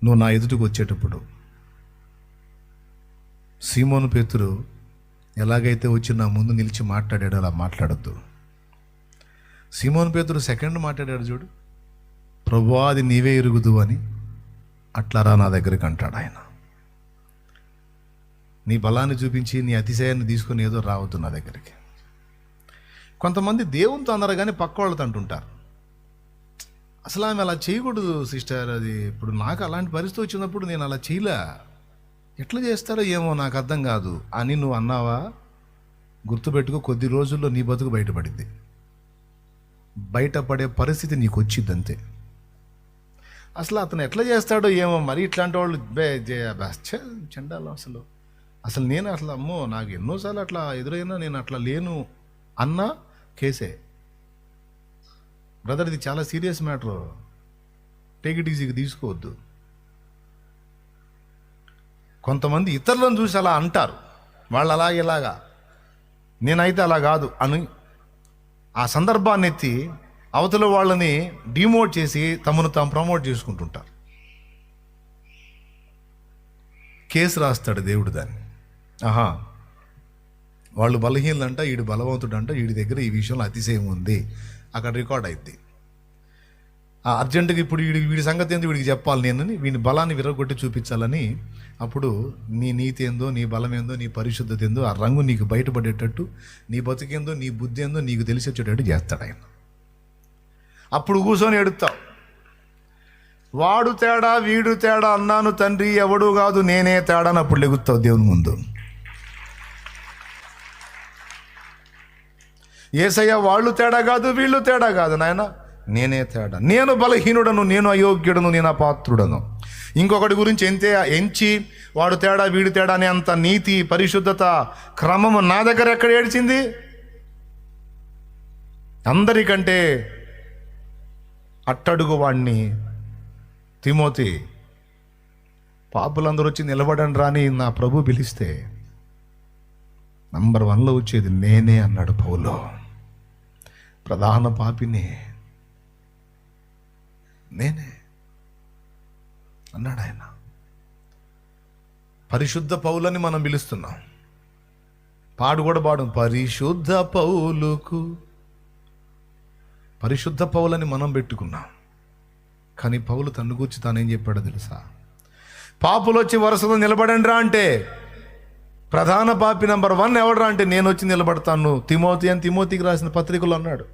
నువ్వు నా ఎదుటికి వచ్చేటప్పుడు సీమోను పేతురు ఎలాగైతే వచ్చి నా ముందు నిలిచి మాట్లాడాడో అలా మాట్లాడద్దు. సీమోను పేతురు సెకండ్ మాట్లాడాడు చూడు, ప్రభువా అది నీవే ఎరుగుదు అని. అట్లారా నా దగ్గరికి అంటాడు ఆయన. నీ బలాన్ని చూపించి నీ అతిశయాన్ని తీసుకొని ఏదో రావద్దు నా దగ్గరికి. కొంతమంది దేవునితో అన్నారు కానీ పక్క వాళ్ళతో అంటుంటారు. అసలు ఆమె అలా చేయకూడదు సిస్టర్, అది ఇప్పుడు నాకు అలాంటి పరిస్థితి వచ్చినప్పుడు నేను అలా చేయలే, ఎట్లా చేస్తారో ఏమో నాకు అర్థం కాదు అని నువ్వు అన్నావా, గుర్తుపెట్టుకో, కొద్ది రోజుల్లో నీ బతుకు బయటపడింది. బయటపడే పరిస్థితి నీకు వచ్చింది అంతే. అసలు అతను ఎట్లా చేస్తాడో ఏమో, మరి ఇట్లాంటి వాళ్ళు చెండాలి. అసలు నేను అసలు అమ్మో నాకు ఎన్నోసార్లు అట్లా ఎదురైనా నేను అట్లా లేను అన్న కేసే. బ్రదర్, ఇది చాలా సీరియస్ మ్యాటర్, టేక్ ఇట్ ఈజీగా తీసుకోవద్దు. కొంతమంది ఇతరులను చూసి అలా అంటారు, వాళ్ళు అలాగే ఇలాగా, నేనైతే అలా కాదు అని ఆ సందర్భాన్ని ఎత్తి అవతల వాళ్ళని డిమోట్ చేసి తమను తాము ప్రమోట్ చేసుకుంటుంటారు. కేసు రాస్తాడు దేవుడు దాన్ని. ఆహా, వాళ్ళు బలహీనులంట, వీడు బలవంతుడంట, వీడి దగ్గర ఈ విషయంలో అతిశయం ఉంది, అక్కడ రికార్డ్ అయింది. అర్జెంటుగా ఇప్పుడు వీడి సంగతి ఏందో వీడికి చెప్పాలి నేనని, వీడి బలాన్ని విరగొట్టి చూపించాలని. అప్పుడు నీ నీతి ఏందో, నీ బలం ఏందో, నీ పరిశుద్ధత ఏందో, ఆ రంగు నీకు బయటపడేటట్టు, నీ బతికేందో, నీ బుద్ధి ఏందో నీకు తెలిసి వచ్చేటట్టు చేస్తాడు ఆయన. అప్పుడు కూర్చొని ఎడుతావు, వాడు తేడా వీడు తేడా అన్నాను తండ్రి, ఎవడు కాదు నేనే తేడా అని అప్పుడు లెగుతావు దేవుని ముందు. యేసయ్య వాళ్ళు తేడా కాదు వీళ్ళు తేడా కాదు నాయన, నేనే తేడా, నేను బలహీనుడను, నేను అయోగ్యుడను, నేను అపాత్రుడను. ఇంకొకటి గురించి ఎంచి వాడు తేడా వీడు తేడా అనే అంత నీతి పరిశుద్ధత క్రమము నా దగ్గర ఎక్కడ ఏడ్చింది? అందరికంటే అట్టడుగు వాడిని తిమోతి, పాపులందరూ వచ్చి నిలబడండి రాని నా ప్రభు పిలిస్తే నంబర్ 1లో వచ్చేది నేనే అన్నాడు పౌలు. ప్రధాన పాపినే నేనే అన్నాడు ఆయన. పరిశుద్ధ పౌలని మనం పిలుస్తున్నాం. పాడు కూడా పాడు, పరిశుద్ధ పౌలుకు. పరిశుద్ధ పౌలని మనం పెట్టుకున్నాం. కానీ పౌలు తన్ను కూర్చి తానేం చెప్పాడో తెలుసా? పాపులు వచ్చి వరుసలో నిలబడండి రా అంటే ప్రధాన పాపి నంబర్ 1 ఎవడరా అంటే నేను వచ్చి నిలబడతాను తిమోతి అని తిమోతికి రాసిన పత్రికలు అన్నాడు.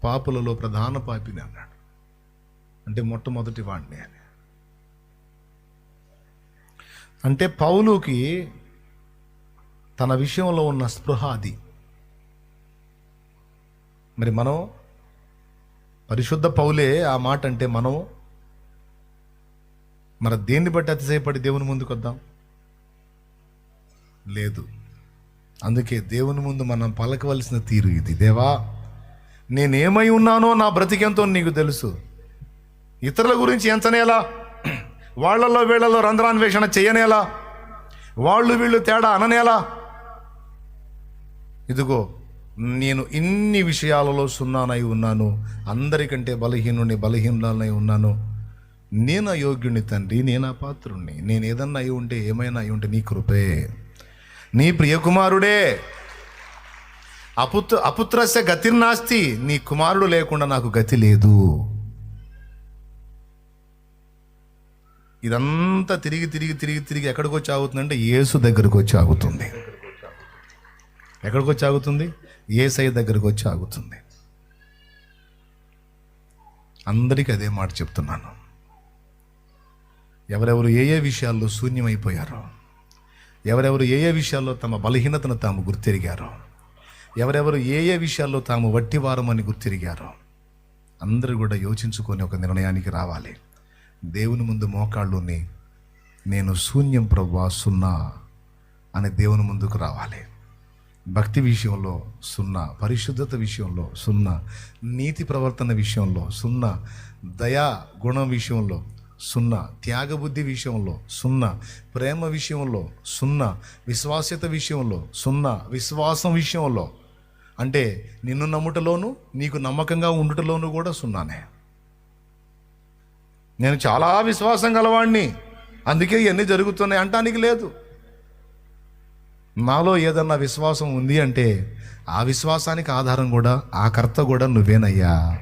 పాపులలో ప్రధాన పాపిని అన్నాడు, అంటే మొట్టమొదటి వాడిని అని. అంటే పౌలుకి తన విషయంలో ఉన్న స్పృహ అది. మరి మనం పరిశుద్ధ పౌలే ఆ మాట అంటే మనం మరి దేన్ని బట్టి అతిశయపడి దేవుని ముందుకు వద్దాం? లేదు. అందుకే దేవుని ముందు మనం పలకవలసిన తీరు ఇది. దేవా, నేనేమై ఉన్నానో నా బ్రతికెంతో నీకు తెలుసు. ఇతరుల గురించి ఎంచనేలా, వాళ్లలో వీళ్లలో రంధ్రాన్వేషణ చేయనేలా, వాళ్ళు వీళ్ళు తేడా అననేలా. ఇదిగో నేను ఇన్ని విషయాలలో సున్నానై ఉన్నాను, అందరికంటే బలహీనులనై ఉన్నాను. నేను అయోగ్యుని తండ్రి, నేను అపాత్రుణ్ణి. నేను ఏదన్నా అయి ఉంటే, ఏమైనా అయి ఉంటే నీ కృపే, నీ ప్రియకుమారుడే. అపుత్రస్య గతిర్నాస్తి, నీ కుమారుడు లేకుండా నాకు గతి లేదు. ఇదంతా తిరిగి తిరిగి తిరిగి తిరిగి ఎక్కడికి వచ్చి ఆగుతుందంటే యేసు దగ్గరకు వచ్చి ఆగుతుంది. ఎక్కడికి వచ్చి ఆగుతుంది? యేసయ్య దగ్గరకు వచ్చి ఆగుతుంది. అందరికీ అదే మాట చెప్తున్నాను. ఎవరెవరు ఏ ఏ విషయాల్లో శూన్యమైపోయారో, ఎవరెవరు ఏ ఏ విషయాల్లో తమ బలహీనతను తాము గుర్తెరిగారో, ఎవరెవరు ఏ ఏ విషయాల్లో తాము వట్టివారమని గుర్తెరిగారో, అందరూ కూడా యోచించుకొని ఒక నిర్ణయానికి రావాలి. దేవుని ముందు మోకాళ్ళుని నేను శూన్యం ప్రభువా, సున్నా అని దేవుని ముందుకు రావాలి. భక్తి విషయంలో సున్నా, పరిశుద్ధత విషయంలో సున్నా, నీతి ప్రవర్తన విషయంలో సున్నా, దయా గుణం విషయంలో సున్నా, త్యాగబుద్ధి విషయంలో సున్నా, ప్రేమ విషయంలో సున్నా, విశ్వాస్యత విషయంలో సున్నా, విశ్వాసం విషయంలో అంటే నిన్ను నమ్ముటలోను నీకు నమ్మకంగా ఉండుటలోను కూడా సున్నానే. నేను చాలా విశ్వాసం గలవాడిని, అందుకే ఇవన్నీ జరుగుతున్నాయి అంటానికి లేదు. నాలో ఏదన్నా విశ్వాసం ఉంది అంటే ఆ విశ్వాసానికి ఆధారం కూడా, ఆ కర్త కూడా నువ్వేనయ్యా.